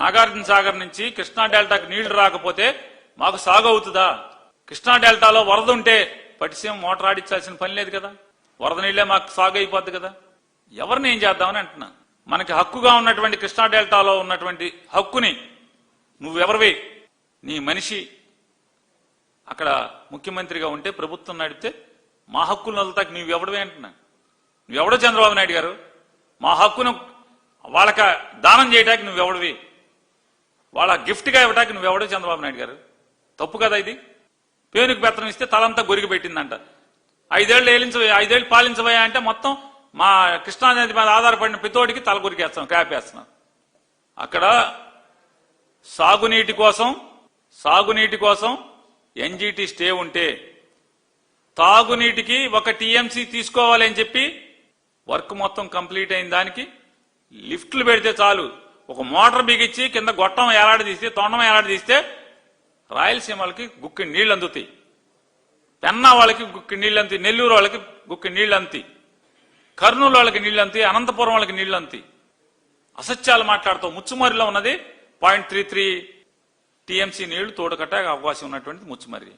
నాగార్జున సాగర్ నుంచి కృష్ణా డెల్టాకు నీళ్లు రాకపోతే మాకు సాగు అవుతుందా? కృష్ణా డెల్టాలో వరద ఉంటే పట్టిసీమ మోటార్ ఆడించాల్సిన పని లేదు కదా, వరద నీళ్లే మాకు సాగు అయిపోద్ది కదా. ఎవరిని ఏం చేద్దామని అంటున్నా. మనకి హక్కుగా ఉన్నటువంటి కృష్ణా డెల్టాలో ఉన్నటువంటి హక్కుని నువ్వెవరివి? నీ మనిషి అక్కడ ముఖ్యమంత్రిగా ఉంటే ప్రభుత్వం నడిపితే మా హక్కులు వదులుతాకి నువ్వెవడవే అంటున్నా. నువ్వెవడో చంద్రబాబు నాయుడు గారు, మా హక్కును వాళ్ళకి దానం చేయడానికి నువ్వెవడివి? వాళ్ళ గిఫ్ట్గా ఇవ్వడానికి నువ్వెవడో చంద్రబాబు నాయుడు గారు. తప్పు కదా ఇది. పేనుకు బెత్తనం ఇస్తే తలంతా గొరిగి పెట్టిందంట. 5 ఏళ్ళు పాలించబోయా అంటే మొత్తం మా కృష్ణానది మీద ఆధారపడిన పితోడికి తల కొరికేస్తాం, క్యాపేస్తున్నాం. అక్కడ సాగునీటి కోసం ఎన్జీటీ స్టే ఉంటే తాగునీటికి 1 టీఎంసీ తీసుకోవాలి అని చెప్పి వర్క్ మొత్తం కంప్లీట్ అయిన దానికి లిఫ్ట్లు పెడితే చాలు, ఒక మోటార్ బిగించి కింద గొట్టం ఏలాడదీస్తే, తొండం ఏలాడదీస్తే రాయలసీమ వాళ్ళకి గుక్కి నీళ్లు అందుతాయి, పెన్నా వాళ్ళకి గుక్కి నీళ్లు అందుతాయి, నెల్లూరు వాళ్ళకి గుక్కి నీళ్లు అందుతాయి, కర్నూలు వాళ్ళకి నీళ్లు అందుతాయి, అనంతపురం వాళ్ళకి నీళ్లు అందుతాయి. అసత్యాలు మాట్లాడుతూ ముచ్చుమర్రిలో ఉన్నది 0.33 టీఎంసీ నీళ్లు తోడుకట్టే అవకాశం ఉన్నటువంటి ముచ్చుమర్రి.